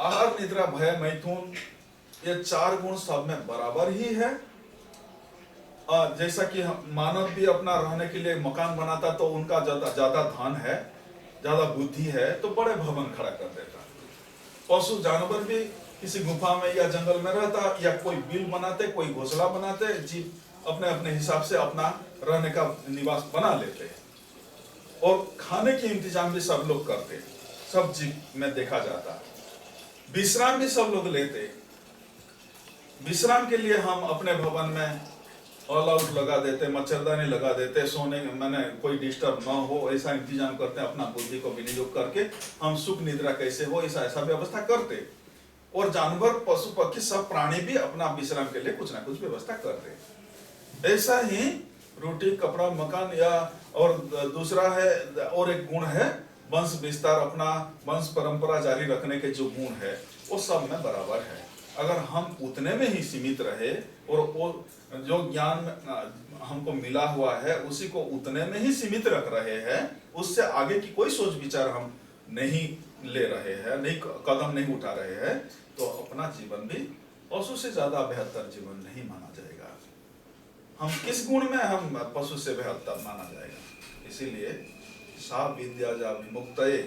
आहार निद्रा भय मैथुन, ये 4 गुण सब में बराबर ही है। जैसा कि मानव भी अपना रहने के लिए मकान बनाता तो उनका ज्यादा धन है, ज्यादा बुद्धि है तो बड़े भवन खड़ा कर देता। पशु जानवर भी किसी गुफा में या जंगल में रहता, या कोई बिल बनाते, कोई घोंसला बनाते, जीव अपने अपने हिसाब से अपना रहने का निवास बना लेते हैं। और खाने के इंतजाम भी सब लोग करते, सब जीव में देखा जाता। विश्राम भी सब लोग लेते। विश्राम के लिए हम अपने भवन में ऑल आउट लगा देते, मच्छरदानी लगा देते, सोने मैंने कोई डिस्टर्ब ना हो ऐसा इंतजाम करते हैं। अपना बुद्धि को विनियोग करके हम सुख निद्रा कैसे हो ऐसा व्यवस्था करते। और जानवर, पशु पक्षी, सब प्राणी भी अपना विश्राम के लिए कुछ ना कुछ व्यवस्था करते। ऐसा ही रोटी, कपड़ा, मकान, या और दूसरा है, और एक गुण है वंश विस्तार, अपना वंश परंपरा जारी रखने के जो गुण है वो सब में बराबर है। अगर हम उतने में ही सीमित रहे और वो जो ज्ञान हमको मिला हुआ है उसी को उतने में ही सीमित रख रहे हैं, उससे आगे की कोई सोच विचार हम नहीं ले रहे हैं, नहीं कदम नहीं उठा रहे हैं, तो अपना जीवन भी पशु से ज्यादा बेहतर जीवन नहीं माना जाएगा। हम किस गुण में हम पशु से बेहतर माना जाएगा? इसीलिए सा विद्या जा विमुक्तये,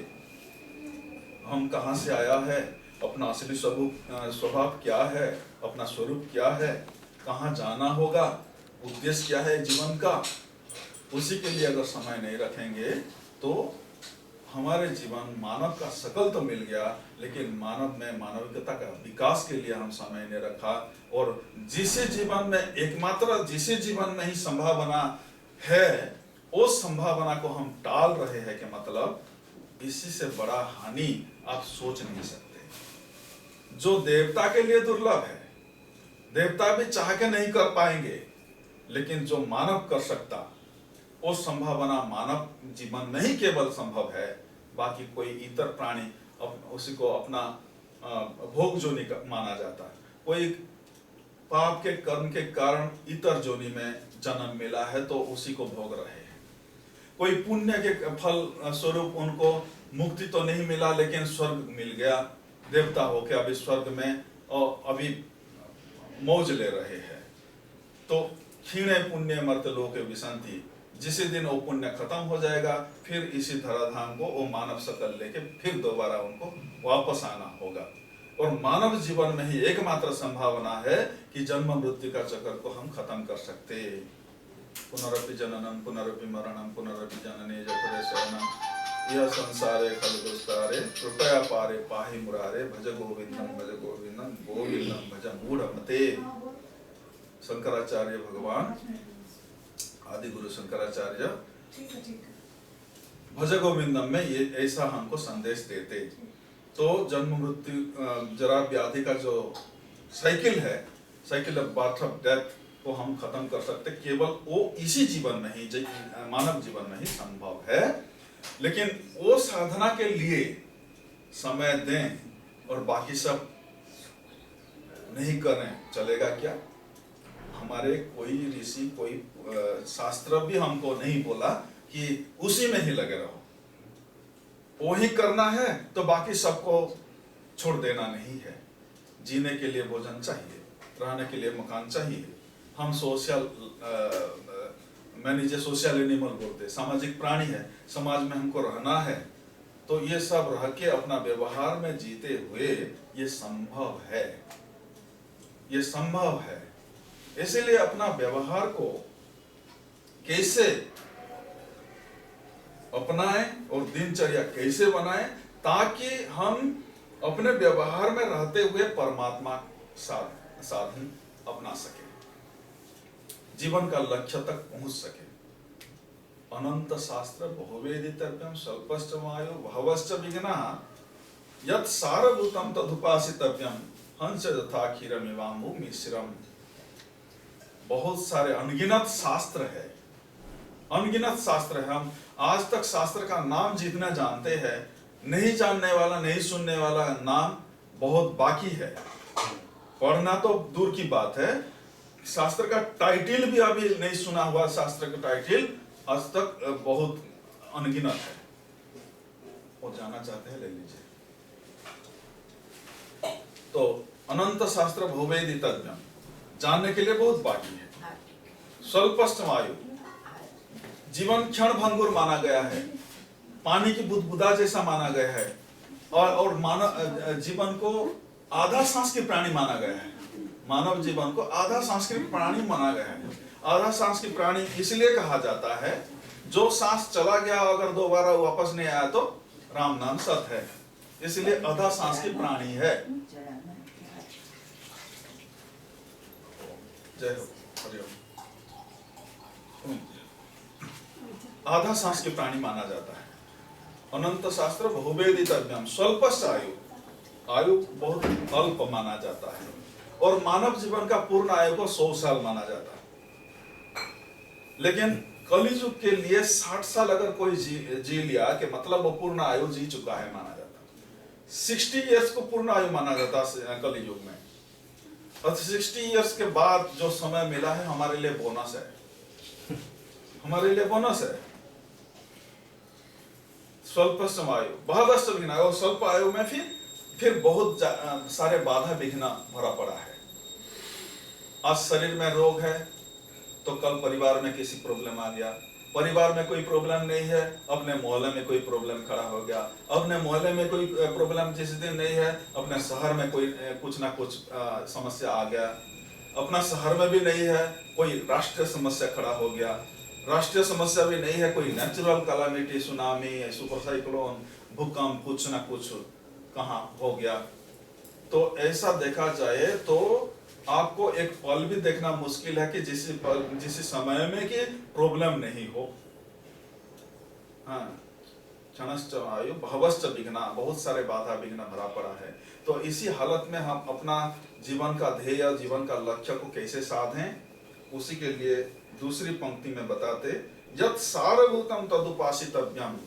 हम कहाँ से आया है, अपना असली स्वभाव क्या है, अपना स्वरूप क्या है, कहाँ जाना होगा, उद्देश्य क्या है जीवन का, उसी के लिए अगर समय नहीं रखेंगे तो हमारे जीवन, मानव का शकल तो मिल गया लेकिन मानव में मानविकता का विकास के लिए हम समय नहीं रखा। और जिस जीवन में एकमात्र जिस जीवन में ही संभावना है उस संभावना को हम टाल रहे हैं कि मतलब इसी से बड़ा हानि आप सोच नहीं सकते। जो देवता के लिए दुर्लभ है, देवता भी चाह के नहीं कर पाएंगे, लेकिन जो मानव कर सकता वो संभावना मानव जीवन में ही केवल संभव है। बाकी कोई इतर प्राणी उसी को अपना भोग जोनि माना जाता है। कोई पाप के कर्म के कारण इतर जोनि में जन्म मिला है तो उसी को भोग रहे हैं। कोई पुण्य के फल स्वरूप उनको मुक्ति तो नहीं मिला लेकिन स्वर्ग मिल गया, देवता होके अभी स्वर्ग में और अभी मौज ले रहे हैं। तो क्षीणे पुण्य मर्त लोके विसंति, जिस दिन वो पुण्य खत्म हो जाएगा फिर इसी धराधाम को वो मानव शकल लेके फिर दोबारा उनको वापस आना होगा। और मानव जीवन में ही एकमात्र संभावना है कि जन्म मृत्यु का चक्र को हम खत्म कर सकते। पुनरपि जननम पुनरपि मरणम पुनरपि जनने जठरे शरणम यह संसारे खलदुस्तारे कृपया पारे पाहि मुरारे भज गोविंदम गोविंदम भज मूढ़मते। शंकराचार्य भगवान, आदि गुरु शंकराचार्य भज गोविंदम में ये ऐसा हमको संदेश देते। तो जन्म मृत्यु जरा व्याधि का जो साइकिल है, cycle of birth of death को हम खत्म कर सकते केवल वो इसी जीवन में ही, मानव जीवन में ही संभव है। लेकिन वो साधना के लिए समय दें और बाकी सब नहीं करें, चलेगा क्या? हमारे कोई ऋषि, कोई शास्त्र भी हमको नहीं बोला कि उसी में ही लगे रहो, वो ही करना है तो बाकी सबको छोड़ देना नहीं है। जीने के लिए भोजन चाहिए, रहने के लिए मकान चाहिए। हम सोशल मैनेजर सोशल एनिमल बोलते, सामाजिक प्राणी है, समाज में हमको रहना है। तो ये सब रह के अपना व्यवहार में जीते हुए ये संभव है, ये संभव है। इसीलिए अपना व्यवहार को कैसे अपनाएं और दिनचर्या कैसे बनाएं ताकि हम अपने व्यवहार में रहते हुए परमात्मा साधन अपना सके, जीवन का लक्ष्य तक पहुंच सके। अनंत शास्त्र बहुवेदितव्यम स्वल्पश्च वायु भवश्च विघ्नः यत् सारभूतम तदुपासितव्यम हंस यथा क्षीरमिवाम्बु मिश्रम। बहुत सारे अनगिनत शास्त्र है, अनगिनत शास्त्र है। हम आज तक शास्त्र का नाम जितना जानते हैं, नहीं जानने वाला, नहीं सुनने वाला नाम बहुत बाकी है। पढ़ना तो दूर की बात है, शास्त्र का टाइटल भी अभी नहीं सुना हुआ। शास्त्र का टाइटल आज तक बहुत अनगिनत है। वो जानना चाहते हैं, ले लीजिए। तो अनंत शास्त्र भूवेदि तज्ञम, जानने के लिए बहुत बाकी है। स्वल्पष्टम आयु, जीवन क्षण भंगुर माना गया है, पानी की बुदबुदा जैसा माना गया है, और मानव जीवन को आधा सांस की प्राणी माना गया है। मानव जीवन को आधा सांस की प्राणी माना गया है। आधा सांस की प्राणी इसलिए कहा जाता है, जो सांस चला गया अगर दोबारा वापस नहीं आया तो राम नाम सत है, इसलिए आधा सांस की प्राणी है। जय हो, हरिओम। आधा सांस के प्राणी माना जाता है। अनंत शास्त्र बहुवेदी तज्ञम, स्वल्पस्थ आयु, आयु बहुत अल्प माना जाता है। और मानव जीवन का पूर्ण आयु को 100 साल माना जाता है। लेकिन कलियुग के लिए 60 साल अगर कोई जी लिया कि मतलब वो पूर्ण आयु जी चुका है माना जाता है। 60 इयर्स को पूर्ण आयु माना जाता है कलियुग में। और 60 इयर्स के बाद जो समय मिला है हमारे लिए बोनस है, हमारे लिए बोनस है। स्वल्प आयु बहुत और स्वल्प आयु में फिर बहुत सारे बाधा विघ्न भरा पड़ा है। आज शरीर में रोग है तो कल परिवार में किसी प्रॉब्लम आ गया, परिवार में कोई प्रॉब्लम नहीं है, अपने मोहल्ले में कोई प्रॉब्लम खड़ा हो गया, अपने मोहल्ले में कोई प्रॉब्लम जिस दिन नहीं है अपने शहर में कोई कुछ ना कुछ समस्या आ गया, अपना शहर में भी नहीं है कोई राष्ट्रीय समस्या खड़ा हो गया, राष्ट्रीय समस्या भी नहीं है कोई natural calamity, tsunami, super cyclone, भूकंप, कुछ ना कुछ कहाँ हो गया। तो ऐसा देखा जाए तो आपको एक पल भी देखना मुश्किल है कि जिस समय में कि प्रॉब्लम नहीं हो। हाँ, क्षणश्च आयु भवश्च विघ्ना, बहुत सारे बाधा विघ्न भरा पड़ा है। तो इसी हालत में हम अपना जीवन का ध्येय, जीवन का लक्ष्य को कैसे साधें, उसी के लिए दूसरी पंक्ति में बताते, यत् सारभूतम तदुपासितव्यम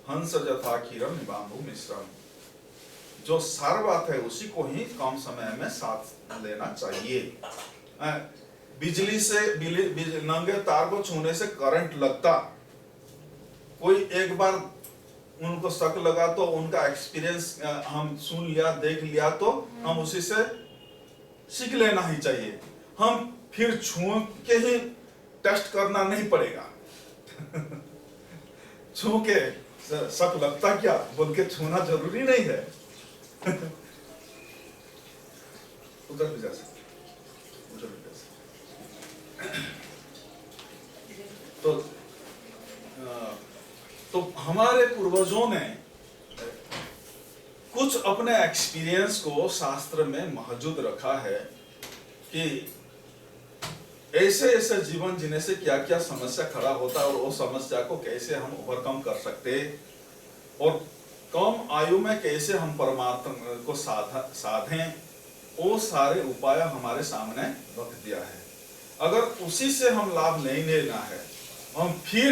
हंस यथा क्षीरम निबाम्भु मिश्रम। जो सार बात है उसी को ही कम समय में साथ लेना चाहिए। बिजली से नंगे तार को छूने से करंट लगता, कोई एक बार उनको शक लगा तो उनका एक्सपीरियंस हम सुन लिया, देख लिया तो हम उसी से सीख लेना ही चाहिए। हम फिर छू के ही टेस्ट करना नहीं पड़ेगा। छू के शक लगता क्या बोल के छूना जरूरी नहीं है। उधर भी जा सकते, उधर भी जा सकते। तो हमारे पूर्वजों ने कुछ अपने एक्सपीरियंस को शास्त्र में मौजूद रखा है कि ऐसे ऐसे जीवन जीने से क्या क्या समस्या खड़ा होता है और वो समस्या को कैसे हम ओवरकम कर सकते और कम आयु में कैसे हम परमात्मा को साधें, वो सारे उपाय हमारे सामने रख दिया है। अगर उसी से हम लाभ नहीं लेना है, हम फिर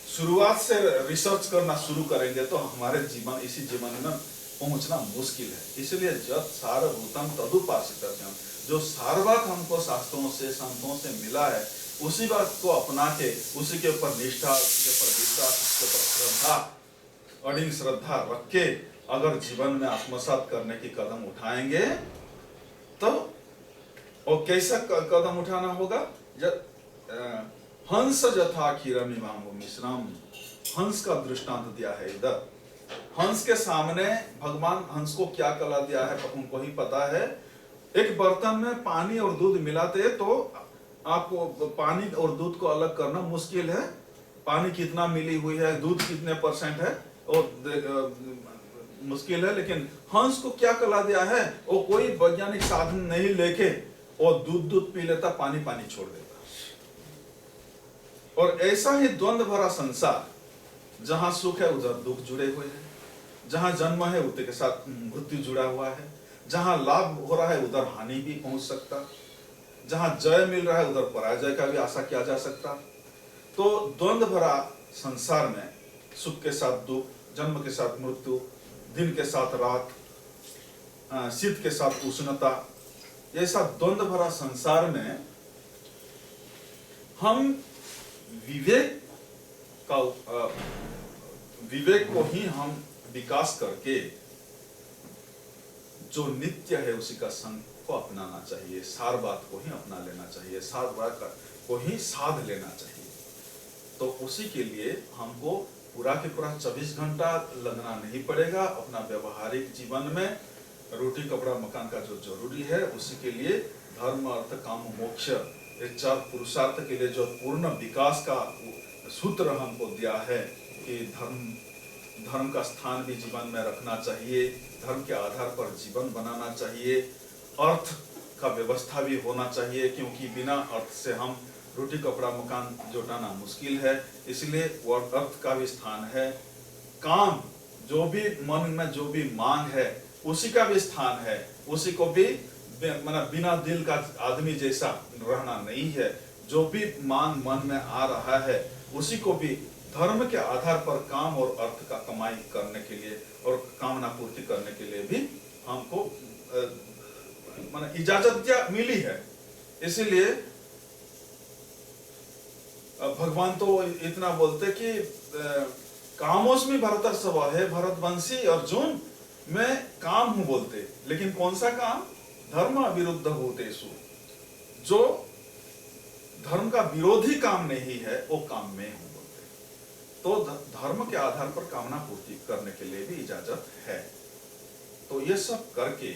शुरुआत से रिसर्च करना शुरू करेंगे तो हमारे जीवन इसी जीवन में पहुंचना मुश्किल है। इसलिए जब सारभूतम तदुपासितव्यम, जो सार बात हमको शास्त्रों से संतों से मिला है उसी बात को अपना के उसी के ऊपर निष्ठा, उसके ऊपर विश्वास, उसके ऊपर श्रद्धा, अड़िंग श्रद्धा रख के अगर जीवन में आत्मसात करने की कदम उठाएंगे तो और कैसा कदम उठाना होगा? हंस यथा क्षीरम निबाम्भु मिश्रम, हंस का दृष्टांत दिया है इधर। हंस के सामने भगवान हंस को क्या कला दिया है उनको ही पता है। एक बर्तन में पानी और दूध मिलाते तो आपको पानी और दूध को अलग करना मुश्किल है। पानी कितना मिली हुई है, दूध कितने % है और मुश्किल है। लेकिन हंस को क्या कला दिया है, वो कोई वैज्ञानिक साधन नहीं लेके वो दूध पी लेता, पानी छोड़ देता। और ऐसा ही द्वंद्व भरा संसार, जहां सुख है उधर दुख जुड़े हुए हैं, जहां जन्म है उतने के साथ मृत्यु जुड़ा हुआ है, जहां लाभ हो रहा है उधर हानि भी पहुंच सकता, जहां जय मिल रहा है उधर पराजय का भी आशा किया जा सकता। तो द्वंद्व भरा संसार में सुख के साथ दुख, जन्म के साथ मृत्यु, दिन के साथ रात, शीत के साथ उष्णता, ऐसा द्वंद्व भरा संसार में हम विवेक को ही हम विकास करके जो नित्य है उसी का संग को अपनाना चाहिए, सार बात को ही अपना लेना चाहिए, सार बात को ही साध लेना चाहिए। तो उसी के लिए हमको पूरा के पूरा 24 घंटा लगना नहीं पड़ेगा। अपना व्यवहारिक जीवन में रोटी कपड़ा मकान का जो जरूरी है, उसी के लिए धर्म अर्थ काम मोक्ष, ये 4 पुरुषार्थ के लिए जो पूर्ण विकास का सूत्र हमको दिया है कि धर्म का स्थान भी जीवन में रखना चाहिए, धर्म के आधार पर जीवन बनाना चाहिए, अर्थ का व्यवस्था भी होना चाहिए, क्योंकि बिना अर्थ से हम रोटी कपड़ा मकान जुटाना मुश्किल है। इसलिए वो अर्थ का भी स्थान है। काम, जो भी मन में जो भी मांग है उसी का भी स्थान है। उसी को भी बिना दिल का आदमी जैसा रहना नहीं है। जो भी मांग मन में आ रहा है उसी को भी धर्म के आधार पर काम और अर्थ का कमाई करने के लिए और कामना पूर्ति करने के लिए भी हमको इजाजत मिली है। इसीलिए भगवान तो इतना बोलते कि कामोस्मि भरतर्षभ है भरतवंशी अर्जुन, मैं काम हूं बोलते, लेकिन कौन सा काम? धर्म विरुद्ध भूतेषु, जो धर्म का विरोधी काम नहीं है वो काम में हूं बोलते। तो धर्म के आधार पर कामना पूर्ति करने के लिए भी इजाजत है। तो ये सब करके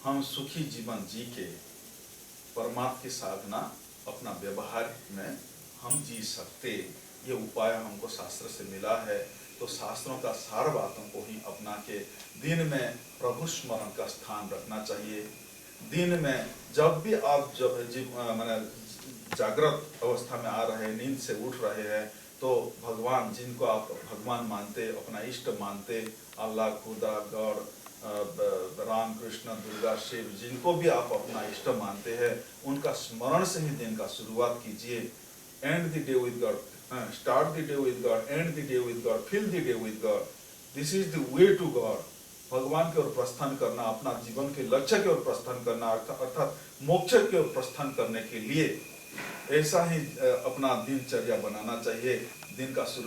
हम सुखी जीवन जी के परमात्मा की साधना अपना व्यवहार में हम जी सकते। ये उपाय हमको शास्त्र से मिला है। तो शास्त्रों का सार बातों को ही अपना के दिन में प्रभु स्मरण का स्थान रखना चाहिए। दिन में जब भी आप मैंने जागृत अवस्था में आ रहे हैं, नींद से उठ रहे हैं, तो भगवान जिनको आप भगवान मानते, अपना इष्ट मानते, अल्लाह, खुदा, गॉड, राम, कृष्ण, दुर्गा, शिव, जिनको भी आप अपना इष्ट मानते हैं, उनका स्मरण से ही दिन का शुरुआत कीजिए। End the day with God, start the day with God, end the day with God, fill the day with God. This is the way to God. भगवान की ओर प्रस्थान करना, अपना जीवन के लक्ष्य की ओर प्रस्थान करना, अर्थात मोक्ष की ओर प्रस्थान करने के लिए ऐसा ही अपना दिनचर्या बनाना चाहिए। दिन का शुरू